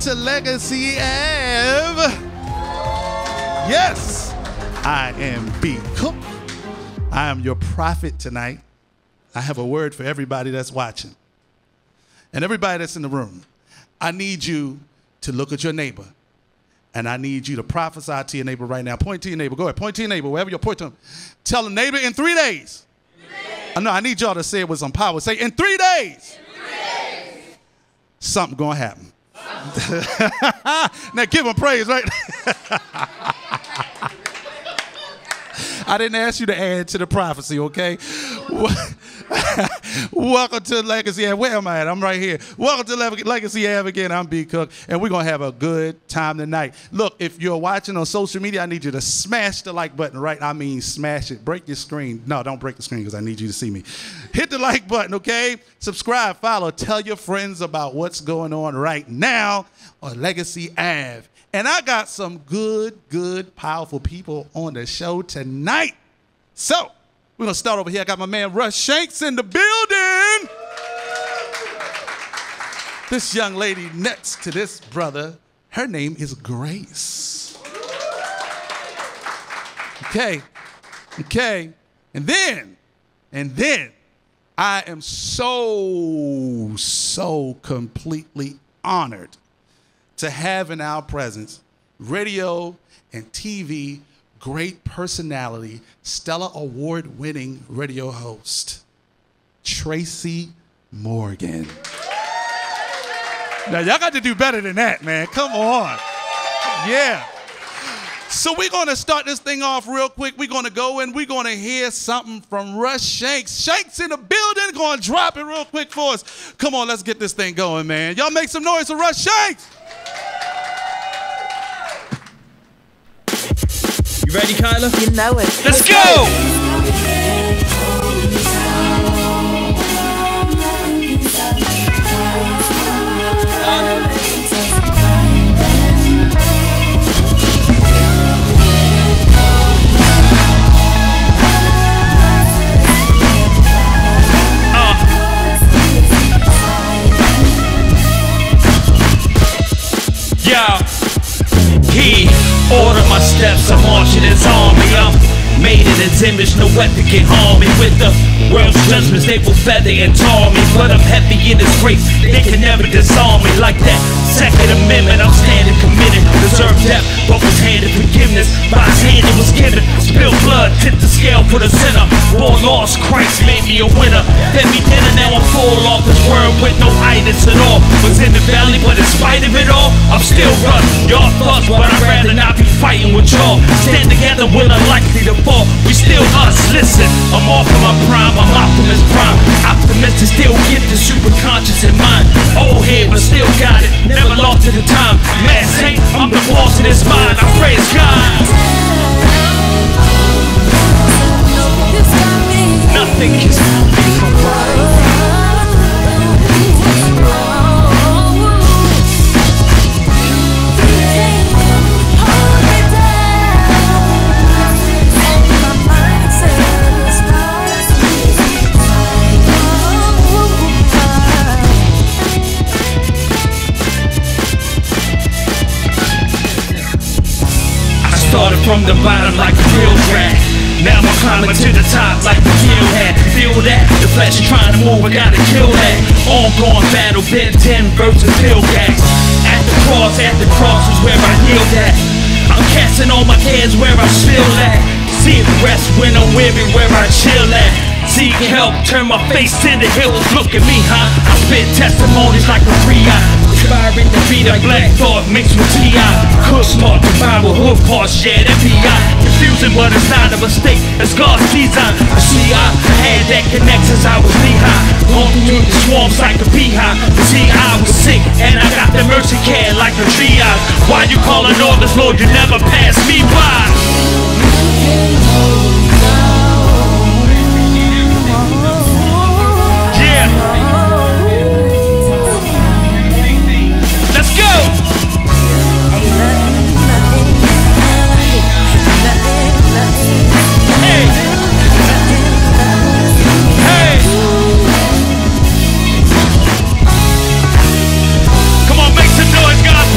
to Legacy Ent. Yes, I am B. Cook. I am your prophet tonight. I have a word for everybody that's watching and everybody that's in the room. I need you to look at your neighbor, and I need you to prophesy to your neighbor right now. Point to your neighbor. Go ahead. Point to your neighbor, wherever you're pointing to him. Tell the neighbor in 3 days. No, I need y'all to say it with some power. Say, in 3 days. Something gonna happen. Now give him praise, right? I didn't ask you to add to the prophecy, okay? Welcome to Legacy Ent. Where am I at? I'm right here. Welcome to Legacy Ent again. I'm B. Cook, and we're going to have a good time tonight. Look, if you're watching on social media, I need you to smash the like button, right? I mean smash it. Break your screen. No, don't break the screen because I need you to see me. Hit the like button, okay? Subscribe, follow, tell your friends about what's going on right now on Legacy Ent. And I got some good, powerful people on the show tonight. So, we're going to start over here. I got my man Russ Shanks in the building. This young lady next to this brother, her name is Grace. Okay. And then, I am so completely honored to have in our presence radio and TV great personality, Stellar Award-winning radio host, Tracy Morgan. Now, y'all got to do better than that, man. Come on. Yeah. So we're going to start this thing off real quick. We're going to go and we're going to hear something from Russ Shanks. Shanks in the building, going to drop it real quick for us. Come on, let's get this thing going, man. Y'all make some noise for Russ Shanks. You ready, Kyla? You know it. Let's go! He ordered my steps, I'm marching his army. I'm made in his image, no weapon can harm me. With the world's judgments, they will feather and tar me. But I'm heavy in his grace, they can never disarm me. Like that Second Amendment, I'm standing committed. Deserve death, but was handed forgiveness. By his hand it was given. Spilled blood, tipped the scale for the sinner. War lost, Christ made me a winner. Fed me dinner, now I'm full off this world with no itis at all. Was in the valley, but in spite of it all, I'm still Russ. Y'all thugs, but I'd rather not be fighting with y'all. Stand together, we're unlikely to fall. We still us, listen. I'm off of my prime, I'm Optimus Prime. Optimistic, still get the super conscious in mind. Old head, but still got it. Never lost to the time. Mad Saint, I'm the boss of this mind. I praise God. Nothing can stop me from right. Started from the bottom like a real rat. Now I'm climbing to the top like the kill hat. Feel that? The flesh is trying to move, I gotta kill that. Ongoing battle, Ben 10 versus Bill Gax. At the cross is where I heal that. I'm casting all my cares where I still at. See the rest when I'm weary where I chill at. Seek help, turn my face to the hills. Look at me, huh? I spit testimonies like a 3-eye. Inspiring the beat of Black Thought mixed with T.I. Cook taught the Bible, hook parts, yeah, FBI. Confusing, but it's not a mistake, it's God's design. You see, I had that connect since I was knee-high. Going through the swarms like a beehive. You see, I was sick, and I got the mercy care like a triage. Why you calling orders, Lord? You never pass me by. Let's go! Hey! Hey! Come on, make some noise, God's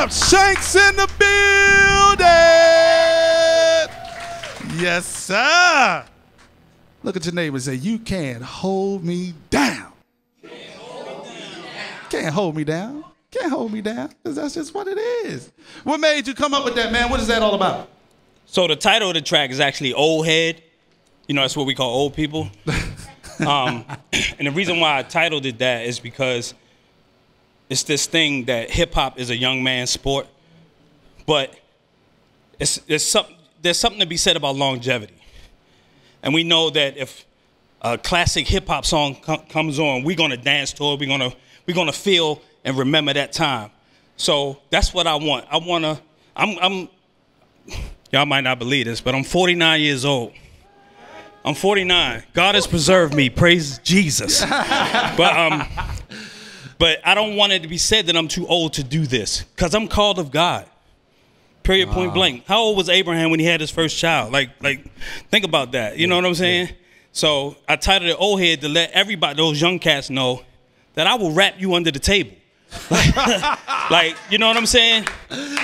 up? Shanks in the building. Yes, sir. Look at your neighbor and say, you can't hold me down. Can't hold me down. Can't hold me down, because that's just what it is. What made you come up with that, man? What is that all about? So the title of the track is actually Old Head. You know, that's what we call old people. And the reason why I titled it that is because it's this thing that hip-hop is a young man's sport, but there's something to be said about longevity. And we know that if a classic hip-hop song comes on, we're going to dance to it, we're gonna feel and remember that time. So that's what I want. Y'all might not believe this, but I'm 49 years old. I'm 49. God has preserved me. Praise Jesus. But I don't want it to be said that I'm too old to do this, because I'm called of God. Period, point blank. How old was Abraham when he had his first child? Like, think about that. You know what I'm saying? Yeah. So I titled it Old Head to let everybody, those young cats, know that I will rap you under the table. Like, you know what I'm saying?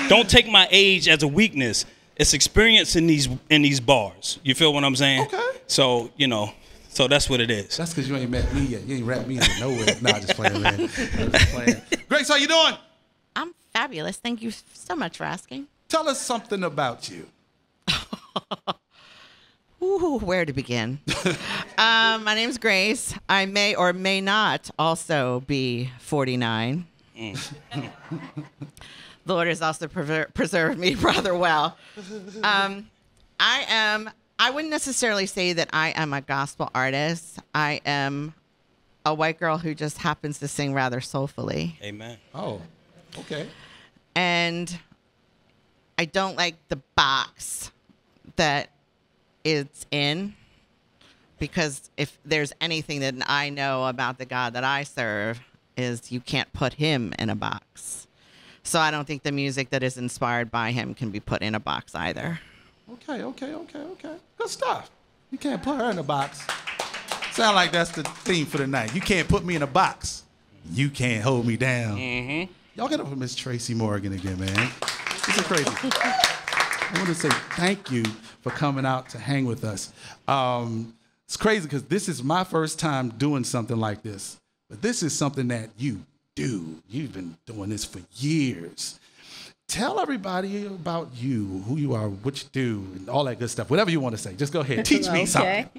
Don't take my age as a weakness. It's experience in these bars. You feel what I'm saying? Okay. So, you know, so that's what it is. That's because you ain't met me yet. You ain't rapped me into nowhere. Nah, just playing, man. Just playing. Grace, how you doing? I'm fabulous. Thank you so much for asking. Tell us something about you. Ooh, where to begin? My name's Grace. I may or may not also be 49. The Lord has also preserved me rather well. I wouldn't necessarily say that I am a gospel artist. I am a white girl who just happens to sing rather soulfully. Amen. Oh, okay. And I don't like the box that it's in, because if there's anything that I know about the God that I serve is you can't put him in a box. So I don't think the music that is inspired by him can be put in a box either. Okay. Good stuff. You can't put her in a box. Sound like that's the theme for the night. You can't put me in a box. You can't hold me down. Mm-hmm. Y'all get up for Miss Tracy Morgan again, man. This is crazy. I want to say thank you for coming out to hang with us. It's crazy because this is my first time doing something like this. But this is something that you do. You've been doing this for years. Tell everybody about you, who you are, what you do, and all that good stuff. Whatever you want to say. Just go ahead. Teach me something.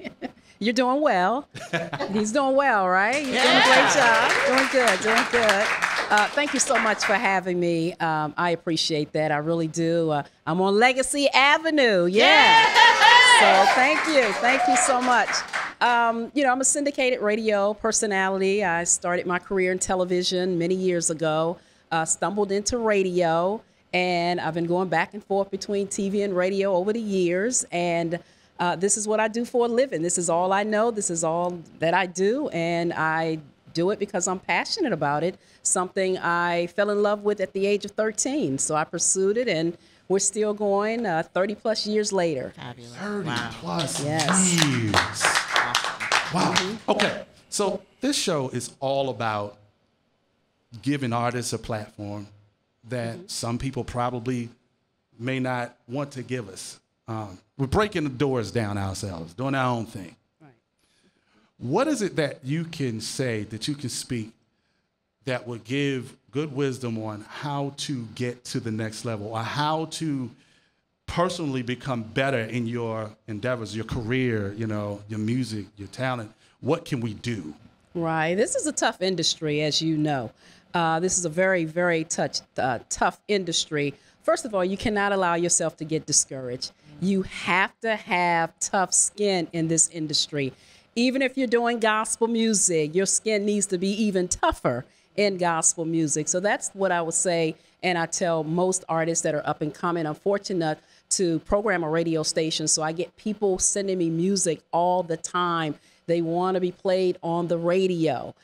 You're doing well. He's doing well, right? You're doing a great job. Doing good. Thank you so much for having me. I appreciate that. I really do. I'm on Legacy Avenue. Yeah. So thank you. Thank you so much. You know, I'm a syndicated radio personality. I started my career in television many years ago, stumbled into radio, and I've been going back and forth between TV and radio over the years. And this is what I do for a living. This is all I know. This is all that I do. And I do it because I'm passionate about it, something I fell in love with at the age of 13. So I pursued it, and we're still going 30 plus years later. Fabulous. 30 plus years. Wow. Mm-hmm. Okay. So this show is all about giving artists a platform that some people probably may not want to give us. We're breaking the doors down ourselves, doing our own thing. Right. What is it that you can say, that you can speak, that would give good wisdom on how to get to the next level, or how to personally become better in your endeavors, your career, you know, your music, your talent? What can we do? Right. This is a tough industry, as you know. This is a very, very tough industry. First of all, you cannot allow yourself to get discouraged. You have to have tough skin in this industry. Even if you're doing gospel music, your skin needs to be even tougher in gospel music. So that's what I would say. And I tell most artists that are up and coming, I'm fortunate to program a radio station. So I get people sending me music all the time. They want to be played on the radio.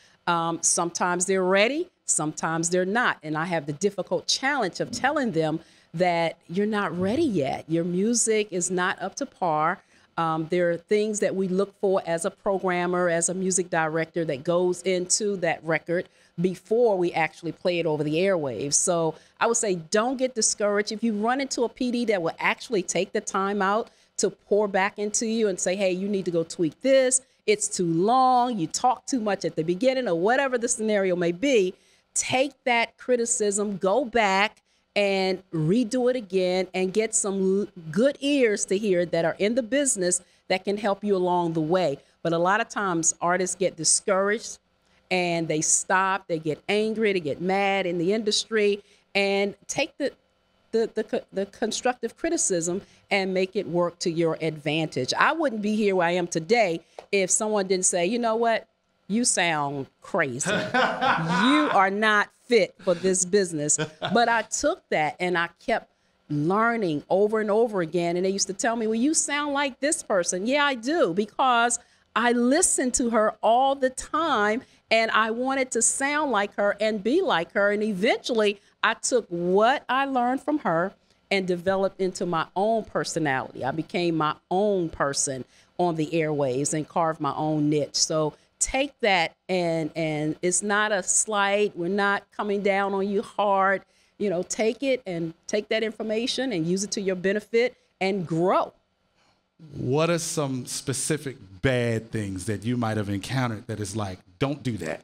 Sometimes they're ready, sometimes they're not. And I have the difficult challenge of telling them that you're not ready yet. Your music is not up to par. There are things that we look for as a programmer, as a music director that goes into that record before we actually play it over the airwaves. So I would say don't get discouraged. If you run into a PD that will actually take the time out to pour back into you and say, hey, you need to go tweak this. It's too long. You talk too much at the beginning or whatever the scenario may be. Take that criticism, go back and redo it again and get some good ears to hear that are in the business that can help you along the way. But a lot of times artists get discouraged and they stop, they get angry, they get mad in the industry, and take the constructive criticism and make it work to your advantage. I wouldn't be here where I am today if someone didn't say, you know what, you sound crazy. You are not fit for this business. But I took that and I kept learning over and over again. And they used to tell me, well, you sound like this person. Yeah, I do, because I listened to her all the time and I wanted to sound like her and be like her. And eventually I took what I learned from her and developed into my own personality. I became my own person on the airwaves and carved my own niche. So take that, and it's not a slight. We're not coming down on you hard. You know, take it and take that information and use it to your benefit and grow. What are some specific bad things that you might have encountered that is like, don't do that?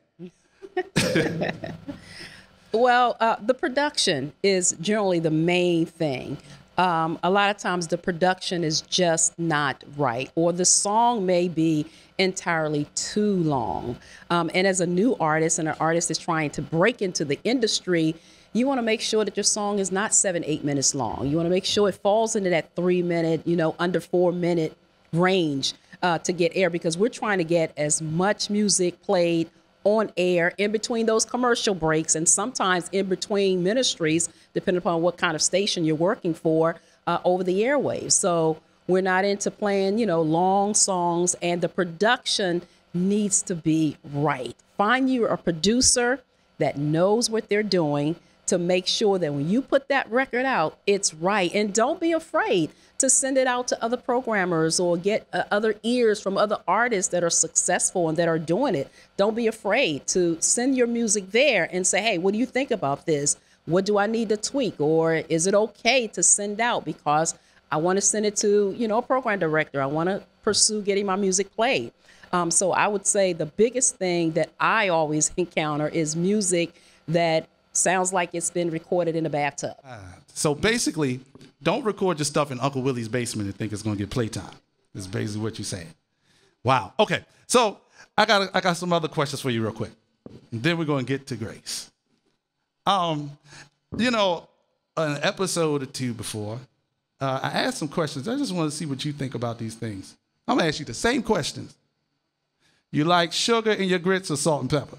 Well, the production is generally the main thing. A lot of times the production is just not right, or the song may be entirely too long. And as a new artist and an artist is trying to break into the industry, you want to make sure that your song is not 7-8 minutes long. You want to make sure it falls into that 3-minute, under 4-minute range to get air, because we're trying to get as much music played on air in between those commercial breaks and sometimes in between ministries, depending upon what kind of station you're working for over the airwaves. So we're not into playing, long songs, and the production needs to be right. Find you a producer that knows what they're doing to make sure that when you put that record out, it's right. And don't be afraid to send it out to other programmers or get other ears from other artists that are successful and that are doing it. Don't be afraid to send your music there and say, hey, what do you think about this? What do I need to tweak? Or is it okay to send out because I want to send it to, a program director. I want to pursue getting my music played. So I would say the biggest thing that I always encounter is music that sounds like it's been recorded in a bathtub. So basically, don't record your stuff in Uncle Willie's basement and think it's going to get playtime. That's basically what you're saying. Wow. Okay. So I got some other questions for you real quick. And then we're going to get to Grace. An episode or two before, I asked some questions. I just want to see what you think about these things. I'm going to ask you the same questions. You like sugar in your grits or salt and pepper?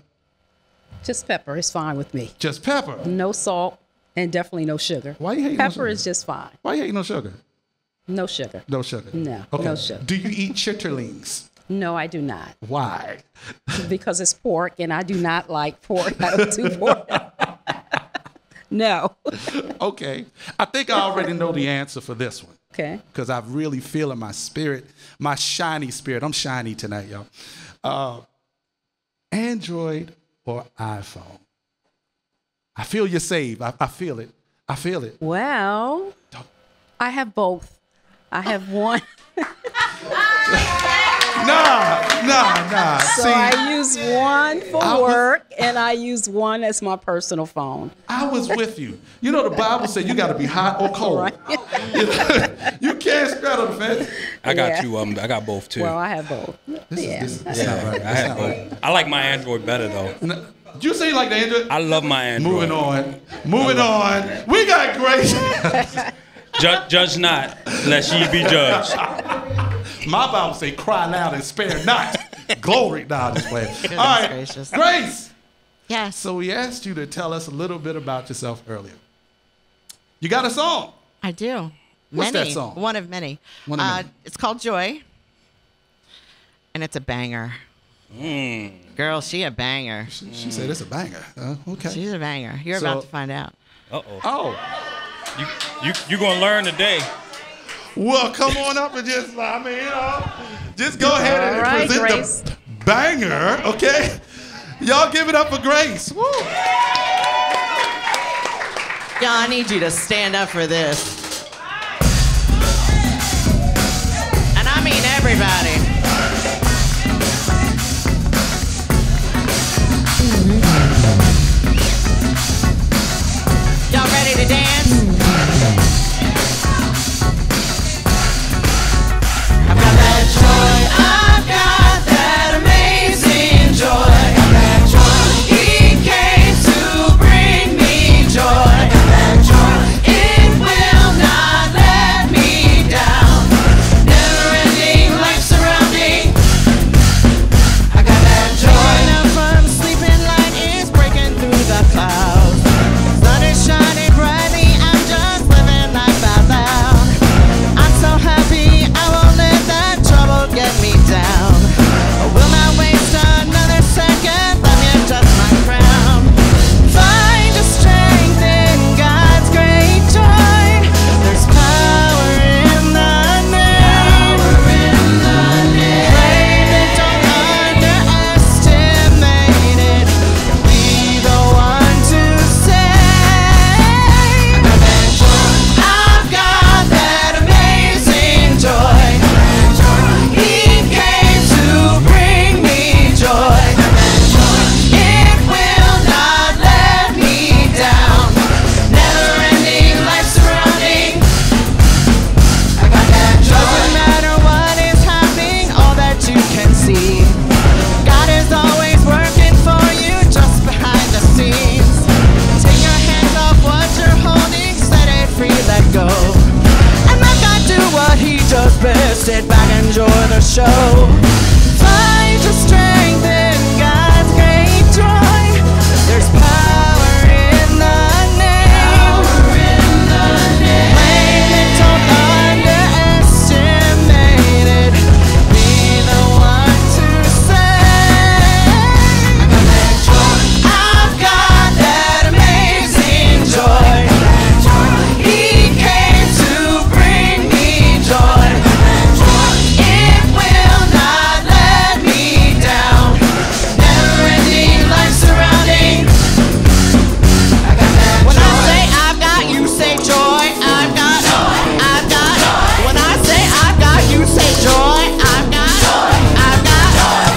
Just pepper is fine with me. Just pepper? No salt and definitely no sugar. Why you hating no sugar? Pepper is just fine. Why you hating no sugar? No sugar. No sugar? No, okay. No sugar. Do you eat chitterlings? No, I do not. Why? Because it's pork, and I do not like pork. I don't do pork. No. Okay. I think I already know the answer for this one. Okay. Because I really feel in my spirit, my shiny spirit. I'm shiny tonight, y'all. Android or iPhone? I feel your save. I feel it. I feel it. Well, I have both. I have one. Nah. So See, I use one for work, and I use one as my personal phone. I was with you. The Bible said you got to be hot or cold. Right. You can't straddle the fence. I got two of them. I got both too. Well, I have both. This is not right. I have both. I like my Android better though. No, you say you like the Android? I love my Android. Moving on. We got Grace. Judge not, lest ye be judged. My Bible say, cry loud and spare not. Glory. Nah, just playing. All right, gracious. Grace. Yes. So we asked you to tell us a little bit about yourself earlier. You got a song. I do. What's that song? One of many. It's called Joy, and it's a banger. Girl, she a banger. She said it's a banger. Okay. She's a banger. You're about to find out. Uh-oh. Oh. You gonna learn today. Well, come on up and just, just go ahead and right, present Grace. the banger, okay? Y'all give it up for Grace. Woo. Y'all, I need you to stand up for this. And I mean everybody. Y'all ready to dance? I've got that joy. I've got that amazing joy. I've got that joy. He came to bring me joy. I've got that joy. It will not let me down. Never-ending life surrounding. I got that joy. Now from sleeping, light is breaking through the clouds. Sun is shining brightly. I'm just living life out loud. I'm so happy. I won't let that trouble get me down. I will not waste another second. Let me adjust my crown. Find a strength in God's great joy. There's power in the name. Claim it, don't underestimate it. Be the one to say, I've got that amazing joy. He came to bring me joy. It will not let me down. Never-ending life surrounding. I got that joy. Doesn't matter what is happening, all that you can see. God is always working for you just behind the scenes. Take your hands off what you're holding, set it free, let go. And let God do what he does best. Sit back, enjoy the show. Find your strength in God's great joy. There's power in the name. Claim it, don't underestimate it. Be the one to say, I've got that amazing joy. He came to bring me joy. It will not let me down. Never-ending life surrounding. When I say I've got, you say joy. I've got. When I say I've got, you say joy. I've got.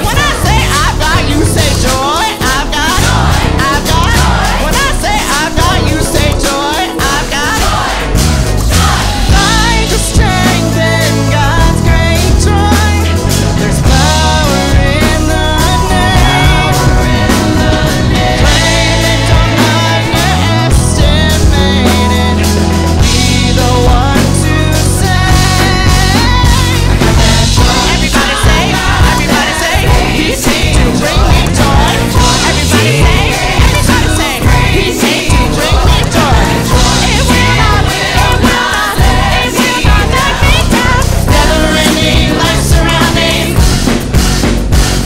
When I say I've got, you say joy. I've got. When I say I've got, you say joy. I've got. Find your strength in God's great joy. There's power in the name. Claim it, don't underestimate it. Be the one to say. Everybody say, he came to bring me joy. Everybody say, he came to bring me joy. It will not let me down. Never-ending life surrounding.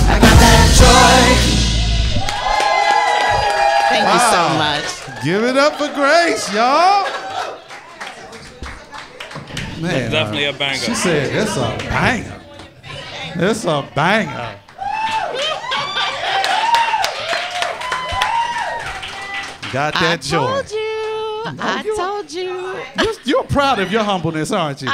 I got that joy. Thank you so much. Give it up for Grace, y'all. Man, Definitely a banger. she said it's a banger. It's a banger. Got that joy. I told you. You're proud of your humbleness, aren't you?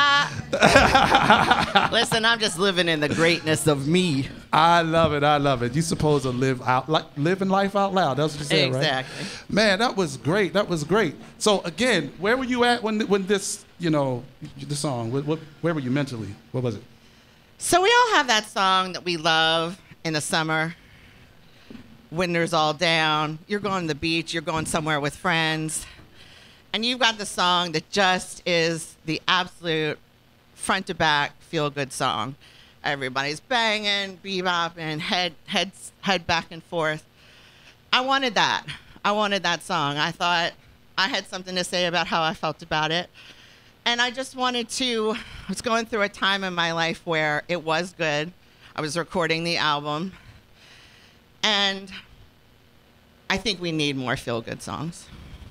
Listen, I'm just living in the greatness of me. I love it. I love it. You're supposed to living life out loud. That's what you said, right? Exactly. Man, that was great. That was great. So again, where were you at when this, the song? Where were you mentally? What was it? So we all have that song that we love in the summer. Winter's all down. You're going to the beach. You're going somewhere with friends. And you've got the song that just is the absolute front to back feel-good song. Everybody's banging, bebopping, head back and forth. I wanted that. I wanted that song. I thought I had something to say about how I felt about it. And I just wanted to, I was going through a time in my life where it was good. I was recording the album. And I think we need more feel-good songs.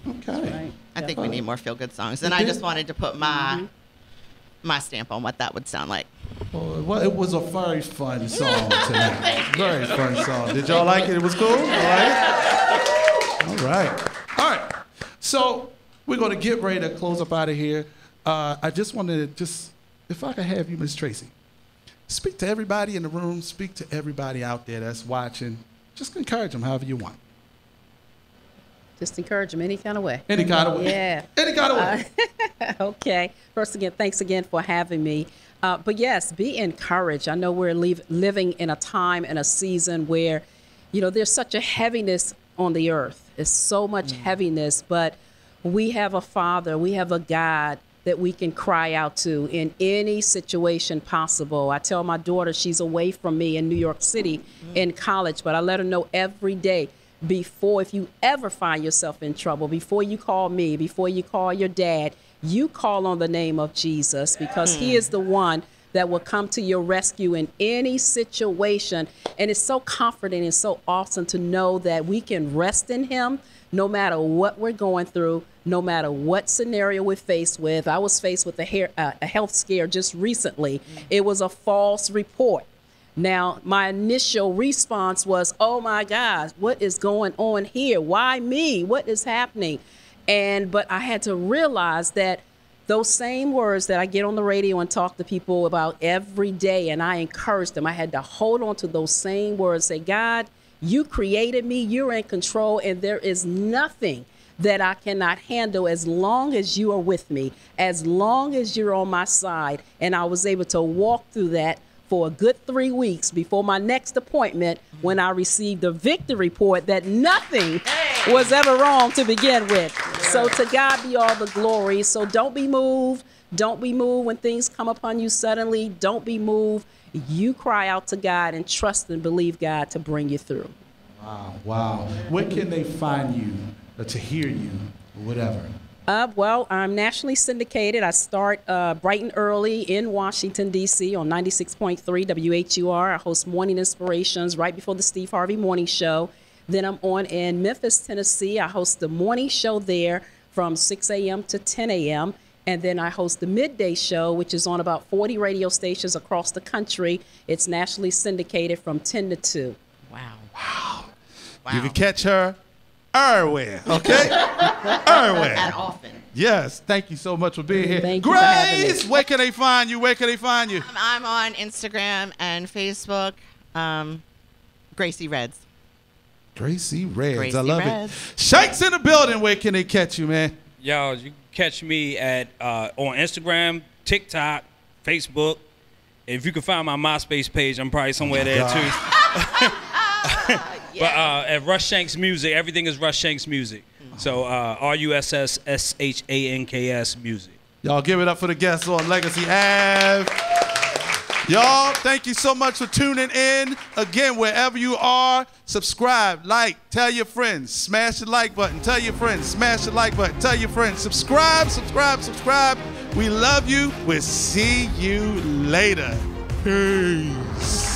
Okay. I think we need more feel-good songs. And I just wanted to put my my stamp on what that would sound like. Well, it was a very fun song tonight. Very fun song. Did y'all like it? It was cool? All right. All right. All right. So we're going to get ready to close up out of here. I just wanted to if I could have you, Miss Tracy, speak to everybody in the room, speak to everybody out there that's watching. Just encourage them however you want. Just encourage them any kind of way. Any kind of way. Yeah. Any kind of way. Okay. First again, thanks again for having me. But yes, be encouraged. I know we're living in a time and a season where, there's such a heaviness on the earth. There's so much heaviness, but we have a Father, we have a God that we can cry out to in any situation possible. I tell my daughter, she's away from me in New York City in college, but I let her know every day, if you ever find yourself in trouble, before you call me, before you call your dad, you call on the name of Jesus, because he is the one that will come to your rescue in any situation. And it's so comforting and so awesome to know that we can rest in him no matter what we're going through, no matter what scenario we're faced with. I was faced with a health scare just recently. It was a false report. Now, my initial response was, oh my gosh, what is going on here? Why me? What is happening? But I had to realize that those same words that I get on the radio and talk to people about every day, and I encourage them, I had to hold on to those same words, say, God, you created me, you're in control, and there is nothing that I cannot handle as long as you are with me, as long as you're on my side. And I was able to walk through that for a good 3 weeks before my next appointment, when I received the victory report that nothing was ever wrong to begin with. So to God be all the glory. So don't be moved. Don't be moved when things come upon you suddenly. Don't be moved. You cry out to God and trust and believe God to bring you through. Wow. Where can they find you or to hear you or whatever? Well, I'm nationally syndicated. I start bright and early in Washington, D.C. on 96.3 WHUR. I host Morning Inspirations right before the Steve Harvey Morning Show. Then I'm on in Memphis, Tennessee. I host the morning show there from 6 a.m. to 10 a.m. And then I host the midday show, which is on about 40 radio stations across the country. It's nationally syndicated from 10 to 2. Wow. You can catch her everywhere, okay? Everywhere. That often. Yes, thank you so much for being here. Thank you for having me. Grace, where can they find you? Where can they find you? I'm on Instagram and Facebook, Gracie Reds. Gracie Reds. Gracie I love Reds. it. Shanks in the building. Where can they catch you, man? Yo, you can catch me at on Instagram, TikTok, Facebook. If you can find my MySpace page, I'm probably somewhere there too. But at Russ Shanks Music, everything is Russ Shanks Music. So RUSSSHANKS Music. Y'all give it up for the guests on Legacy Ave. Y'all, thank you so much for tuning in. Again, wherever you are, subscribe, like, tell your friends, smash the like button, tell your friends, smash the like button, tell your friends, subscribe. We love you. We'll see you later. Peace.